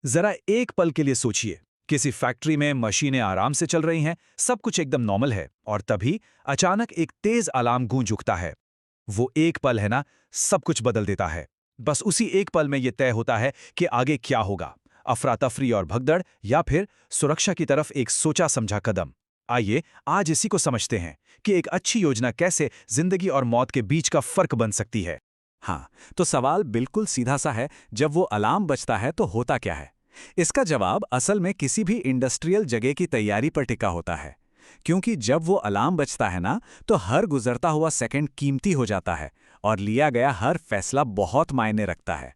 जरा एक पल के लिए सोचिए, किसी फैक्ट्री में मशीनें आराम से चल रही हैं, सब कुछ एकदम नॉर्मल है, और तभी अचानक एक तेज अलार्म गूंज उठता है। वो एक पल है ना, सब कुछ बदल देता है। बस उसी एक पल में ये तय होता है कि आगे क्या होगा, अफरा तफरी और भगदड़, या फिर सुरक्षा की तरफ एक सोचा समझा कदम। आइए आज इसी को समझते हैं कि एक अच्छी योजना कैसे जिंदगी और मौत के बीच का फर्क बन सकती है। हाँ, तो सवाल बिल्कुल सीधा सा है, जब वो अलार्म बजता है तो होता क्या है? इसका जवाब असल में किसी भी इंडस्ट्रियल जगह की तैयारी पर टिका होता है। क्योंकि जब वो अलार्म बजता है ना, तो हर गुजरता हुआ सेकंड कीमती हो जाता है और लिया गया हर फैसला बहुत मायने रखता है।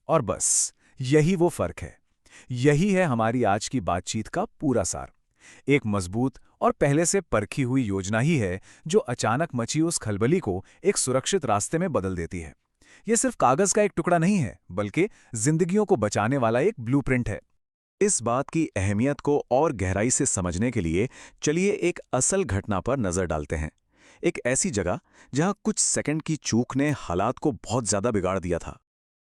और बस यही वो फर्क है। यही है हमारी आज की बातचीत का पूरा सार। एक मजबूत और पहले से परखी हुई योजना ही है जो अचानक मची उस खलबली को एक सुरक्षित रास्ते में बदल देती है। यह सिर्फ कागज का एक टुकड़ा नहीं है, बल्कि जिंदगियों को बचाने वाला एक ब्लूप्रिंट है। इस बात की अहमियत को और गहराई से समझने के लिए चलिए एक असल घटना पर नजर डालते हैं। एक ऐसी जगह जहां कुछ सेकंड की चूक ने हालात को बहुत ज्यादा बिगाड़ दिया था।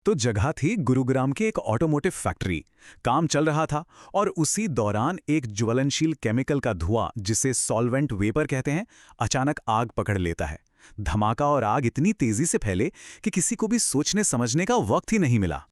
तो जगह थी गुरुग्राम की एक ऑटोमोटिव फैक्ट्री। काम चल रहा था और उसी दौरान एक ज्वलनशील केमिकल का धुआं, जिसे सॉल्वेंट वेपर कहते हैं, अचानक आग पकड़ लेता है। धमाका और आग इतनी तेजी से फैले कि किसी को भी सोचने समझने का वक्त ही नहीं मिला।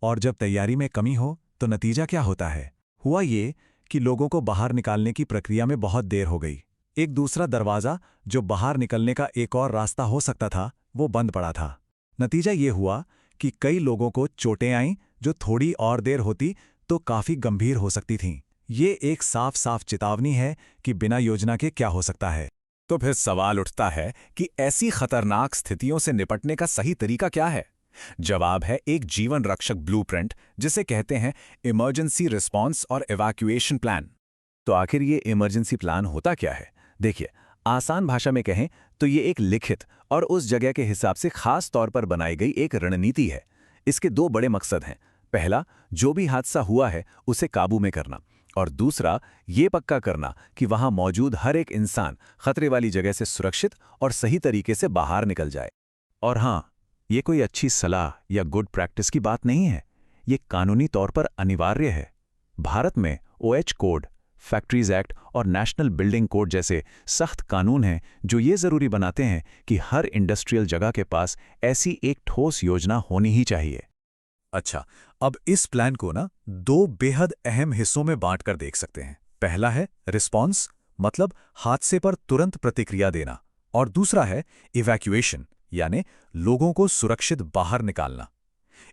और जब तैयारी में कमी हो तो नतीजा क्या होता है? हुआ ये कि लोगों को बाहर निकालने की प्रक्रिया में बहुत देर हो गई। एक दूसरा दरवाजा, जो बाहर निकलने का एक और रास्ता हो सकता था, वो बंद पड़ा था। नतीजा ये हुआ कि कई लोगों को चोटें आईं, जो थोड़ी और देर होती तो काफी गंभीर हो सकती थीं। ये एक साफ साफ चेतावनी है कि बिना योजना के क्या हो सकता है। तो फिर सवाल उठता है कि ऐसी खतरनाक स्थितियों से निपटने का सही तरीका क्या है? जवाब है एक जीवन रक्षक ब्लूप्रिंट, जिसे कहते हैं इमरजेंसी रिस्पॉन्स और इवैक्यूएशन प्लान। तो आखिर ये इमरजेंसी प्लान होता क्या है? देखिए, आसान भाषा में कहें तो ये एक लिखित और उस जगह के हिसाब से खास तौर पर बनाई गई एक रणनीति है। इसके दो बड़े मकसद हैं। पहला, जो भी हादसा हुआ है उसे काबू में करना, और दूसरा, ये पक्का करना कि वहां मौजूद हर एक इंसान खतरे वाली जगह से सुरक्षित और सही तरीके से बाहर निकल जाए। और हाँ, ये कोई अच्छी सलाह या गुड प्रैक्टिस की बात नहीं है, ये कानूनी तौर पर अनिवार्य है। भारत में ओएच कोड, फैक्ट्रीज एक्ट और नेशनल बिल्डिंग कोड जैसे सख्त कानून हैं जो ये जरूरी बनाते हैं कि हर इंडस्ट्रियल जगह के पास ऐसी एक ठोस योजना होनी ही चाहिए। अच्छा, अब इस प्लान को ना दो बेहद अहम हिस्सों में बांटकर देख सकते हैं। पहला है रिस्पॉन्स, मतलब हादसे पर तुरंत प्रतिक्रिया देना, और दूसरा है इवैक्यूएशन, यानी लोगों को सुरक्षित बाहर निकालना।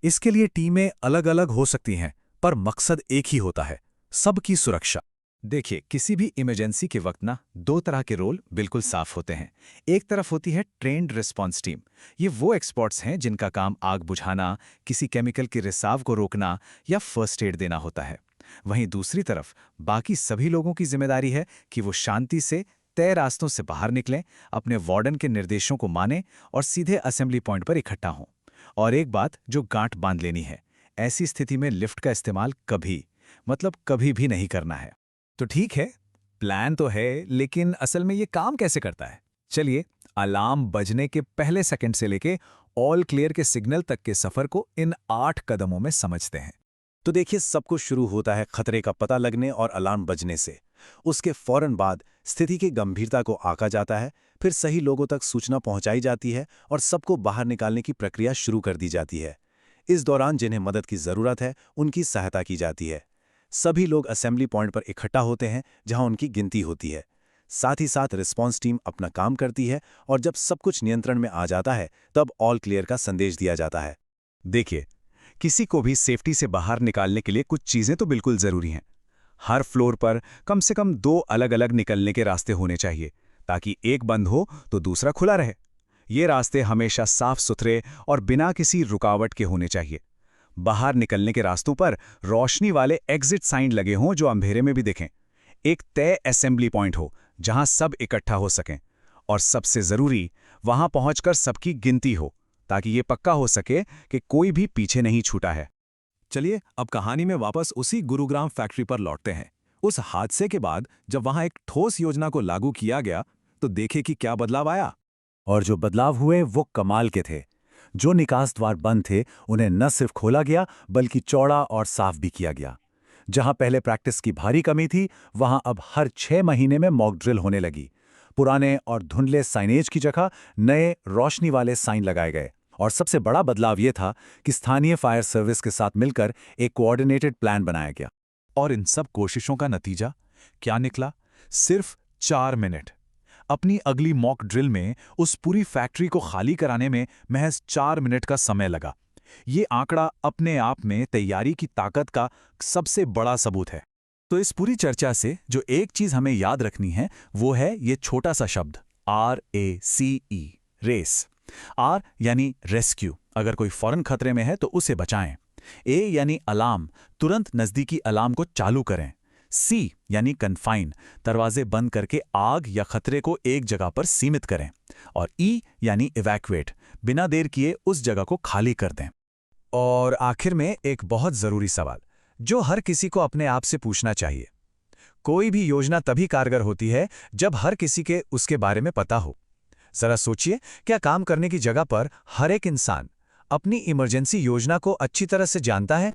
इसके लिए टीमें अलग अलग हो सकती हैं, पर मकसद एक ही होता है, सबकी सुरक्षा। देखिए, किसी भी इमरजेंसी के वक्त ना दो तरह के रोल बिल्कुल साफ होते हैं। एक तरफ होती है ट्रेन्ड रिस्पॉन्स टीम। ये वो एक्सपर्ट्स हैं जिनका काम आग बुझाना, किसी केमिकल के रिसाव को रोकना या फर्स्ट एड देना होता है। वहीं दूसरी तरफ बाकी सभी लोगों की जिम्मेदारी है कि वो शांति से तय रास्तों से बाहर निकलें, अपने वार्डन के निर्देशों को मानें और सीधे असेंबली पॉइंट पर इकट्ठा हों। और एक बात जो गांठ बांध लेनी है, ऐसी स्थिति में लिफ्ट का इस्तेमाल कभी भी नहीं करना है। तो ठीक है, प्लान तो है, लेकिन असल में ये काम कैसे करता है? चलिए, अलार्म बजने के पहले सेकंड से लेके ऑल क्लियर के सिग्नल तक के सफर को इन 8 कदमों में समझते हैं। तो देखिए, सब कुछ शुरू होता है खतरे का पता लगने और अलार्म बजने से। उसके फौरन बाद स्थिति की गंभीरता को आंका जाता है, फिर सही लोगों तक सूचना पहुंचाई जाती है और सबको बाहर निकालने की प्रक्रिया शुरू कर दी जाती है। इस दौरान जिन्हें मदद की जरूरत है उनकी सहायता की जाती है। सभी लोग असेंबली पॉइंट पर इकट्ठा होते हैं जहां उनकी गिनती होती है। साथ ही साथ रिस्पॉन्स टीम अपना काम करती है और जब सब कुछ नियंत्रण में आ जाता है तब ऑल क्लियर का संदेश दिया जाता है। देखिए, किसी को भी सेफ्टी से बाहर निकालने के लिए कुछ चीजें तो बिल्कुल जरूरी हैं। हर फ्लोर पर कम से कम 2 अलग-अलग निकलने के रास्ते होने चाहिए, ताकि एक बंद हो तो दूसरा खुला रहे। ये रास्ते हमेशा साफ सुथरे और बिना किसी रुकावट के होने चाहिए। बाहर निकलने के रास्तों पर रोशनी वाले एग्जिट साइन लगे हों जो अंधेरे में भी दिखें। एक तय असेंबली पॉइंट हो जहां सब इकट्ठा हो सकें, और सबसे जरूरी, वहां पहुंचकर सबकी गिनती हो, ताकि ये पक्का हो सके कि कोई भी पीछे नहीं छूटा है। चलिए, अब कहानी में वापस उसी गुरुग्राम फैक्ट्री पर लौटते हैं। उस हादसे के बाद जब वहां एक ठोस योजना को लागू किया गया, तो देखे कि क्या बदलाव आया। और जो बदलाव हुए वो कमाल के थे। जो निकास द्वार बंद थे उन्हें न सिर्फ खोला गया बल्कि चौड़ा और साफ भी किया गया। जहां पहले प्रैक्टिस की भारी कमी थी, वहां अब हर 6 महीने में मॉक ड्रिल होने लगी। पुराने और धुंधले साइनेज की जगह नए रोशनी वाले साइन लगाए गए। और सबसे बड़ा बदलाव यह था कि स्थानीय फायर सर्विस के साथ मिलकर एक कोऑर्डिनेटेड प्लान बनाया गया। और इन सब कोशिशों का नतीजा क्या निकला? सिर्फ 4 मिनट। अपनी अगली मॉक ड्रिल में उस पूरी फैक्ट्री को खाली कराने में महज 4 मिनट का समय लगा। ये आंकड़ा अपने आप में तैयारी की ताकत का सबसे बड़ा सबूत है। तो इस पूरी चर्चा से जो एक चीज हमें याद रखनी है वो है ये छोटा सा शब्द RACE, रेस। R यानी रेस्क्यू, अगर कोई फौरन खतरे में है तो उसे बचाएं। A यानी अलार्म, तुरंत नजदीकी अलार्म को चालू करें। C यानी कन्फाइन, दरवाजे बंद करके आग या खतरे को एक जगह पर सीमित करें। और E यानी इवैक्यूएट, बिना देर किए उस जगह को खाली कर दें। और आखिर में एक बहुत जरूरी सवाल जो हर किसी को अपने आप से पूछना चाहिए। कोई भी योजना तभी कारगर होती है जब हर किसी के उसके बारे में पता हो। जरा सोचिए, क्या काम करने की जगह पर हर एक इंसान अपनी इमरजेंसी योजना को अच्छी तरह से जानता है?